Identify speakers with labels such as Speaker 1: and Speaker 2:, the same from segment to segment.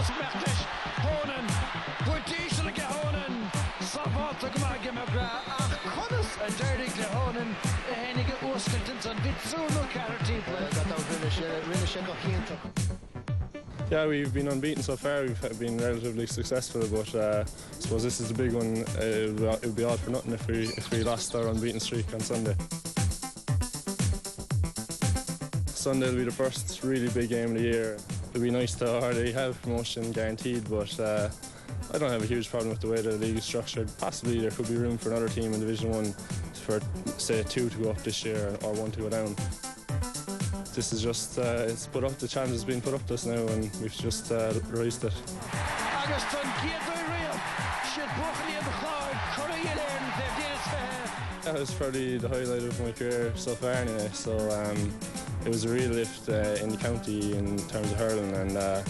Speaker 1: Osbertish, Honan, Buddhisha Honan, Sabata Gamagra, Conas, and Dirty Honan, Hennigan Oskentons, and Vitsuno Carati.
Speaker 2: Yeah, we've been unbeaten so far. We've been relatively successful, but I suppose this is a big one. It would be all for nothing if we lost our unbeaten streak on Sunday. Sunday will be the first really big game of the year. It'd be nice to already have promotion guaranteed, but I don't have a huge problem with the way the league is structured. Possibly there could be room for another team in Division 1 for, say, 2 to go up this year or 1 to go down. This is just, it's put up, the challenge has been put up to us now, and we've just raised it. That was probably the highlight of my career so far anyway, so it was a real lift in the county in terms of hurling, and I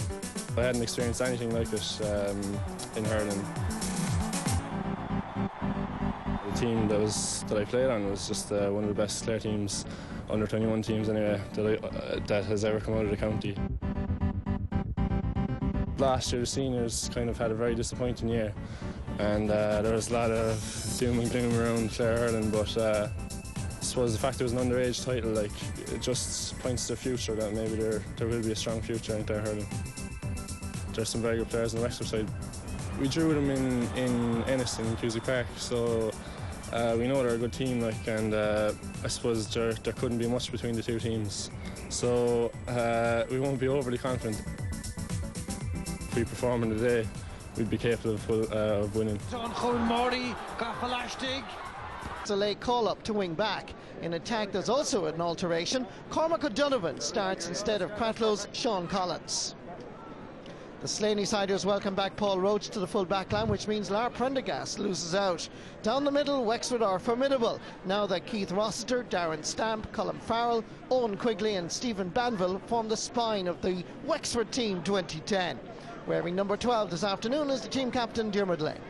Speaker 2: hadn't experienced anything like it in hurling. The team that I played on was just one of the best Clare teams, under 21 teams anyway, that has ever come out of the county. Last year the seniors kind of had a very disappointing year, and there was a lot of doom and gloom around Clare hurling, but I suppose the fact it was an underage title, like, it just points to the future, that maybe there will be a strong future in Clare hurling. There's some very good players on the Wexford side. We drew them in Ennis in Cusack Park, so we know they're a good team, like, and I suppose there couldn't be much between the two teams. So we won't be overly confident. If we perform in the day, we'd be capable of winning.
Speaker 3: It's a late call-up to wing back. In attack, there's also an alteration. Cormac O'Donovan starts instead of Cratlow's Sean Collins. The Slaney siders welcome back Paul Roach to the full back line, which means Lar Prendergast loses out. Down the middle, Wexford are formidable, now that Keith Rossiter, Darren Stamp, Colin Farrell, Owen Quigley and Stephen Banville form the spine of the Wexford team 2010. Wearing number 12 this afternoon is the team captain, Diarmuid Lane.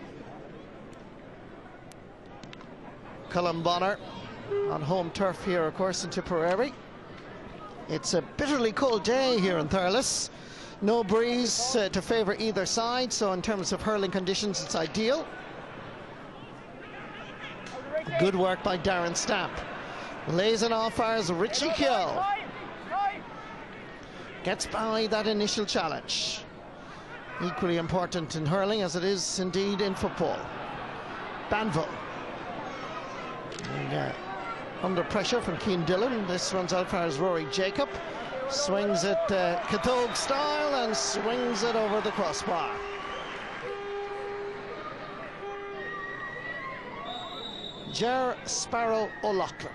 Speaker 3: Colin Bonner on home turf here, of course, in Tipperary. It's a bitterly cold day here in Thurles. No breeze to favour either side, so in terms of hurling conditions, it's ideal. Good work by Darren Stamp. Lays it off as Richie Kill. Gets by that initial challenge. Equally important in hurling as it is indeed in football. Banville. And, under pressure from Cian Dillon. This runs out far as Rory Jacob. Swings it Cathode style and swings it over the crossbar. Ger Sparrow O'Loughlin,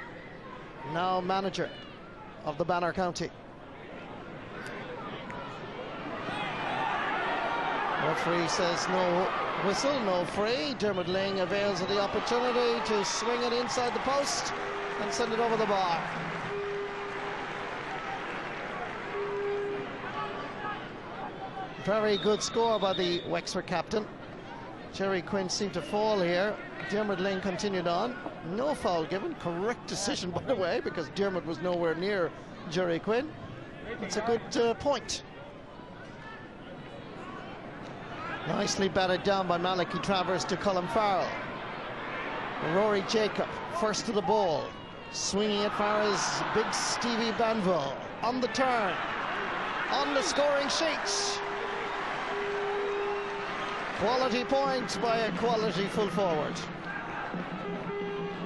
Speaker 3: now manager of the Banner County. Referee says no whistle, no free. Diarmuid Lane avails of the opportunity to swing it inside the post and send it over the bar. Very good score by the Wexford captain. Jerry Quinn seemed to fall here. Diarmuid Lane continued on. No foul given. Correct decision, by the way, because Diarmuid was nowhere near Jerry Quinn. It's a good point. Nicely batted down by Malachy Travers to Colin Farrell. Rory Jacob, first to the ball. Swinging it far as big Stevie Banville. On the turn. On the scoring sheet. Quality points by a quality full forward.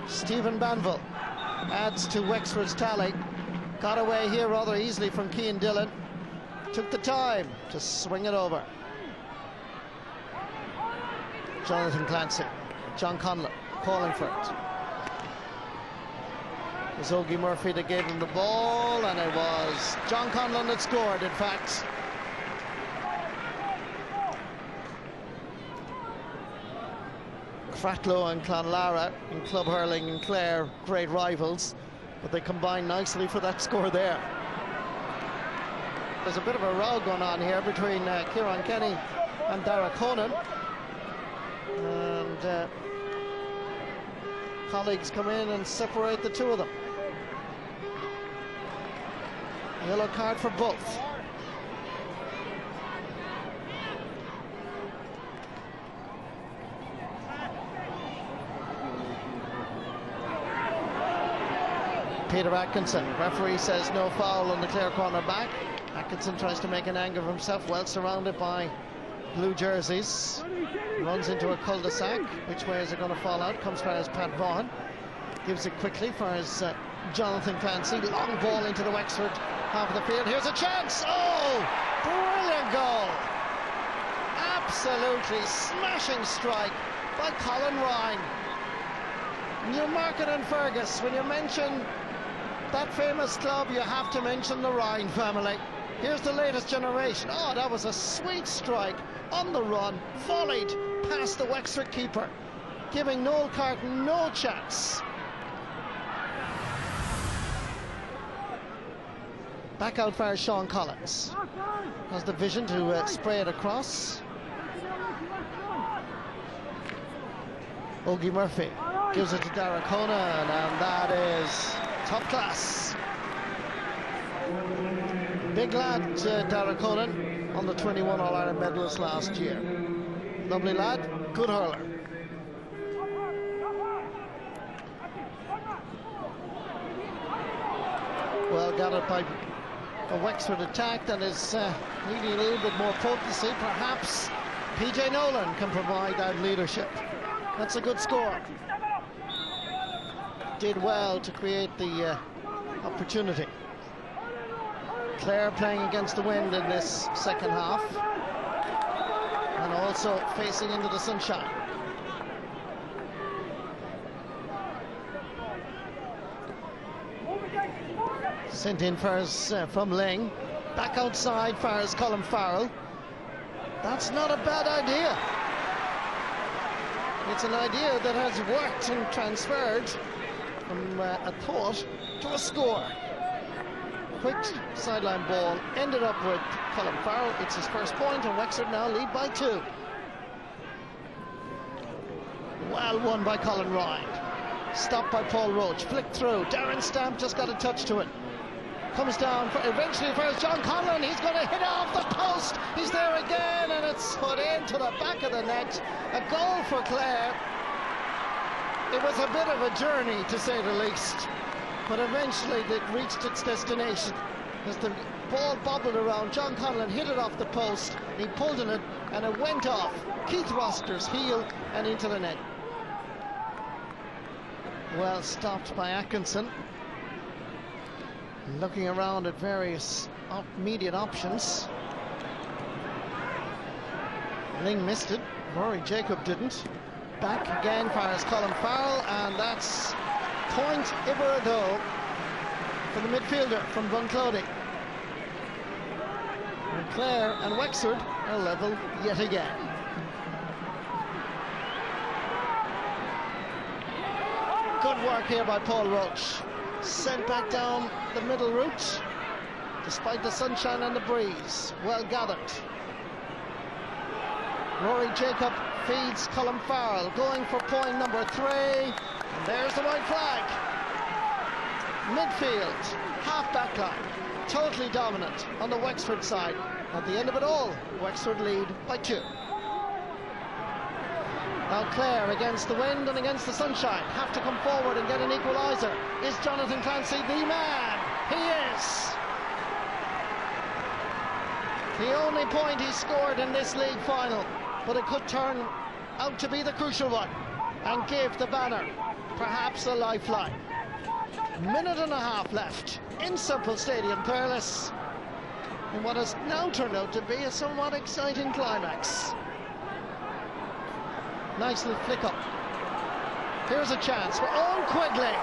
Speaker 3: Stephen Banville adds to Wexford's tally. Got away here rather easily from Cian Dillon. Took the time to swing it over. Jonathan Clancy, John Conlon calling for it. It was Ogie Murphy that gave him the ball, and it was John Conlon that scored, in fact. Cratloe and Clonlara in club hurling in Clare, great rivals, but they combined nicely for that score there. There's a bit of a row going on here between Kieran Kenny and Dara Conan. And colleagues come in and separate the two of them. Yellow card for both. Peter Atkinson. Referee says no foul on the Clare corner back. Atkinson tries to make an angle of himself, well surrounded by blue jerseys. Runs into a cul-de-sac. Which way is it going to fall out? Comes far as Pat Vaughan. Gives it quickly for his Jonathan Clancy. Long ball into the Wexford half of the field. Here's a chance. Oh, brilliant goal. Absolutely smashing strike by Colin Ryan. Newmarket and Fergus, when you mention that famous club, you have to mention the Ryan family. Here's the latest generation. Oh, that was a sweet strike on the run, volleyed past the Wexford keeper, giving Noel Carton no chance. Back out for Sean Collins. Has the vision to spray it across. Ogie Murphy gives it to Dara Conan, and that is top class. Big lad, Dara Conan, on the 21 All-Ireland medalist last year. Lovely lad, good hurler. Well gathered by a Wexford attack that is needing a little bit more potency. Perhaps PJ Nolan can provide that leadership. That's a good score. Did well to create the opportunity. Clare playing against the wind in this second half, and also facing into the sunshine. Sent in first from Ling. Back outside far as Colin Farrell. That's not a bad idea. It's an idea that has worked and transferred from a thought to a score. Quick sideline ball ended up with Colin Farrell. It's his first point, and Wexford now lead by 2. Well won by Colin Ryan. Stopped by Paul Roach. Flicked through. Darren Stamp just got a touch to it. Comes down eventually for John Conlon. He's going to hit off the post. He's there again, and it's put into the back of the net. A goal for Clare. It was a bit of a journey, to say the least, but eventually it reached its destination as the ball bobbled around. John Conlon hit it off the post. He pulled in it, and it went off Keith Roster's heel and into the net. Well stopped by Atkinson. Looking around at various immediate options. Ling missed it. Rory Jacob didn't. Back again far as Colin Farrell, and that's point Iberado for the midfielder from Bunclody. And Clare and Wexford are level yet again. Good work here by Paul Roach. Sent back down the middle route, despite the sunshine and the breeze. Well gathered. Rory Jacob feeds Colin Farrell, going for point number 3. And there's the white flag. Midfield, half back line, totally dominant on the Wexford side. At the end of it all, Wexford lead by 2. Now Clare, against the wind and against the sunshine, have to come forward and get an equaliser. Is Jonathan Clancy the man? He is. The only point he scored in this league final, but it could turn out to be the crucial one and give the Banner perhaps a lifeline. Minute and a half left in Semple Stadium, Thurles, in what has now turned out to be a somewhat exciting climax. Nice little flick up. Here's a chance for Owen Quigley.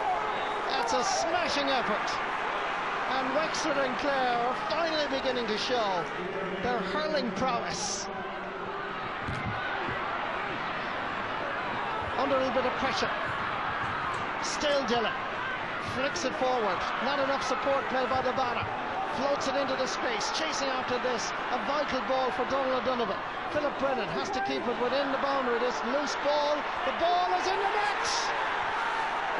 Speaker 3: That's a smashing effort. And Wexford and Clare are finally beginning to show their hurling prowess. Under a little bit of pressure. Still Dillon. Flicks it forward. Not enough support play by the Banner. Floats it into the space. Chasing after this. A vital ball for Donald O'Donovan. Philip Brennan has to keep it within the boundary. This loose ball. The ball is in the net.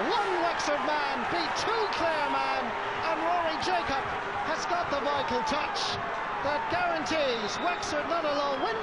Speaker 3: One Wexford man beat 2 Clare men, and Rory Jacob has got the vital touch that guarantees Wexford not alone win.